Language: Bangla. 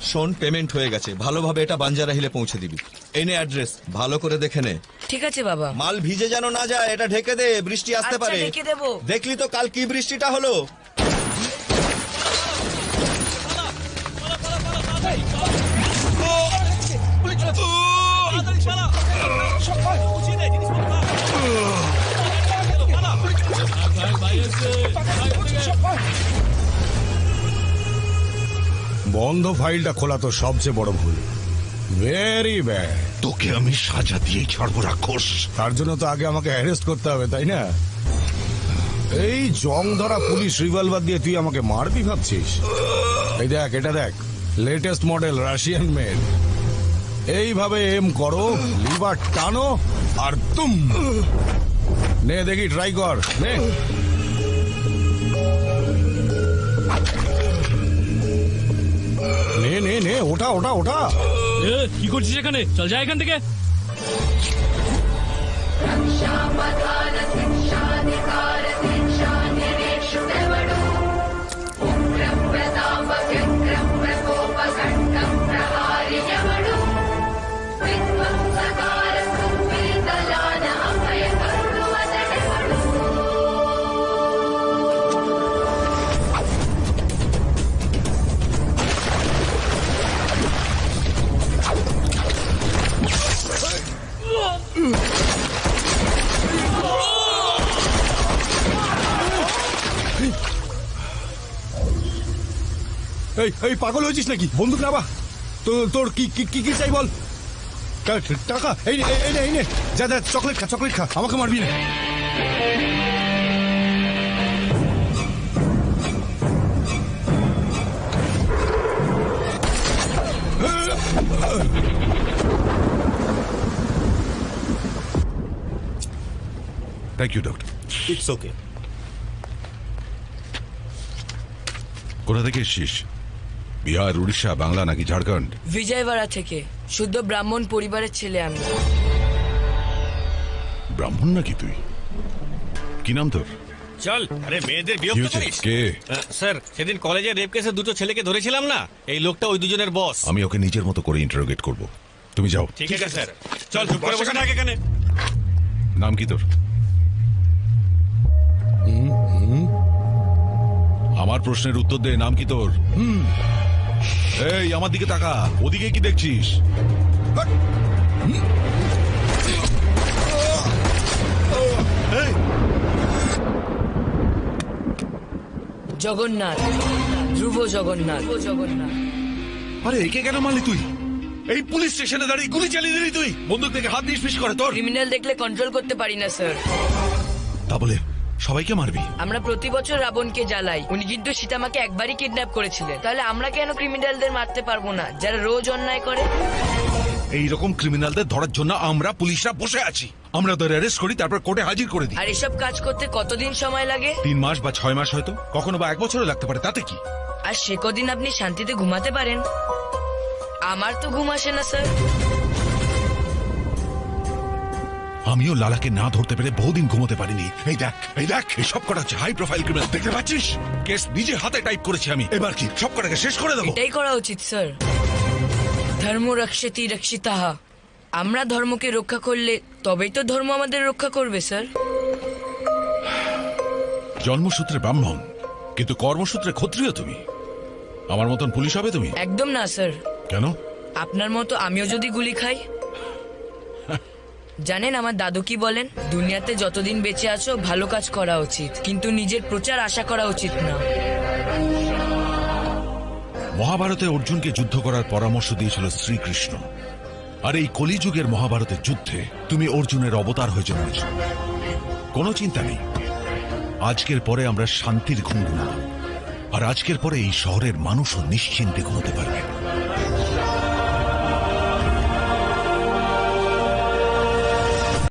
শোন, পেমেন্ট হয়ে গেছে, ভালোভাবে এটা বাঞ্জারা হিলে পৌঁছে দিবি। এই নে অ্যাড্রেস, ভালো করে দেখে নে। ঠিক আছে বাবা। মাল ভিজে যেন না যায়, এটা ঢেকে দে, বৃষ্টি আসতে আচ্ছা, পারে। ঢেকে দেবো। দেখলি তো কাল কি বৃষ্টিটা হলো। বন্ধ ফাইলটা খোলা তো সবচেয়ে বড় ভুল। Very bad. তোকে আমি সাজা দিয়েই ছাড়বো রাক্ষস। তার জন্য তো আগে আমাকে অ্যারেস্ট করতে হবে, তাই না? এই জং ধরা পুলিশ রিভলভার দিয়ে তুই আমাকে মারবি ভাবছিস? এই দেখ, এটা দেখ, লেটেস্ট মডেল রাশিয়ান মেড। এইভাবে এম করো, লিভার টানো আর তুম। নে দেখি, ট্রাই কর, নে। নে নে নে, ওটা ওটা ওটা। কি করছিস এখানে? চল যা এখান থেকে। এই পাগল হয়েছিস নাকি? বন্দুক নাবা। তোর কি কি কি চাই বল? টাকা? এই নে এই নে এই নে, যা যা, চকলেট খা, চকলেট খা, আমাকে মারবি না। Thank you doctor. It's okay. কোথা থেকে এসছিস? বিহার, উড়িষ্যা, বাংলা নাকি ঝাড়খণ্ড? বিজয়বাড়া থেকে। শুদ্ধ ব্রাহ্মণ পরিবারের ছেলে আমি। ব্রাহ্মণ নাকি তুই? কি নাম তোর? চল। আরে মেয়েদের কি বিরক্ত হয়েছে? করিস। কে? স্যার, সেদিন কলেজে রেপ কেসে দুটো ছেলেকে ধরেছিলাম না, এই লোকটা ওই দুজনের বস। আমি ওকে নিজের মতো করে ইন্টারোগেট করব। তুমি যাও। ঠিক আছে স্যার, চল চুপ করে বসে থাক এখানে। নাম কি তোর? আমার প্রশ্নের উত্তর দে, নাম কি তোর? এই আমার দিকে তাকা, ওদিকে কি দেখছিস? জগন্নাথ, ধ্রুব জগন্নাথ। জগন্নাথ। আরে একে কেন মারলি তুই? এই পুলিশ স্টেশনে দাঁড়িয়ে গুলি চালিয়ে দিলি তুই? বন্দুক থেকে হাত নিষ্পিস করে তোর? ক্রিমিনাল দেখলে কন্ট্রোল করতে পারি না স্যার। তা বলে সবাইকে মারবি? আমরা প্রতি বছর রাবণকে জ্বালাই, উনি কিন্তু সীতামাকে একবারই কিডন্যাপ করেছিলেন। তাহলে আমরা কেন ক্রিমিনালদের মারতে পারবো না, যারা রোজ অন্যায় করে? এইরকম ক্রিমিনালদের ধরার জন্য আমরা পুলিশরা বসে আছি। আমরা ওদের অ্যারেস্ট করি, তারপর কোর্টে হাজির করে দিই। আর এসব কাজ করতে কতদিন সময় লাগে? 3 মাস বা 6 মাস, হয়তো কখনো বা 1 বছরও লাগতে পারে, তাতে কি? আর সে কদিন আপনি শান্তিতে ঘুমাতে পারেন? আমার তো ঘুম আসে না স্যার। আমিও লালাকে না ধরতে পেরে বহুদিন ঘুমোতে পারিনি। এই দেখ, এই দেখ, এই সব কটা হচ্ছে হাই প্রোফাইল ক্রিমিনাল, দেখতে পাচ্ছিস? কেস নিজে হাতে টাইপ করেছি আমি। এবার কি সব কটাকে শেষ করে দেবো? এটাই করা উচিত স্যার। ধর্ম রক্ষতি রক্ষিতাহা। আমরা ধর্মকে রক্ষা করলে তবেই তো ধর্ম আমাদের রক্ষা করবে স্যার। জন্মসূত্রে ব্রাহ্মণ, কিন্তু কর্মসূত্রে ক্ষত্রিয় তুমি। আমার মতন পুলিশ হবে তুমি? একদম না স্যার। কেন? আপনার মতো আমিও যদি গুলি খাই। জানেন আমার দাদু কি বলেন? দুনিয়াতে যতদিন বেঁচে আছো ভালো কাজ করা উচিত, কিন্তু নিজের প্রচার আশা করা উচিত না। মহাভারতে অর্জুনকে যুদ্ধ করার পরামর্শ দিয়েছিল শ্রীকৃষ্ণ। আর এই কলিযুগের মহাভারতের যুদ্ধে তুমি অর্জুনের অবতার হয়ে জন্মেছ। কোনো চিন্তা নেই, আজকের পরে আমরা শান্তির ঘুম ঘুমাবো। আর আজকের পরে এই শহরের মানুষও নিশ্চিন্তে ঘুমোতে পারবে।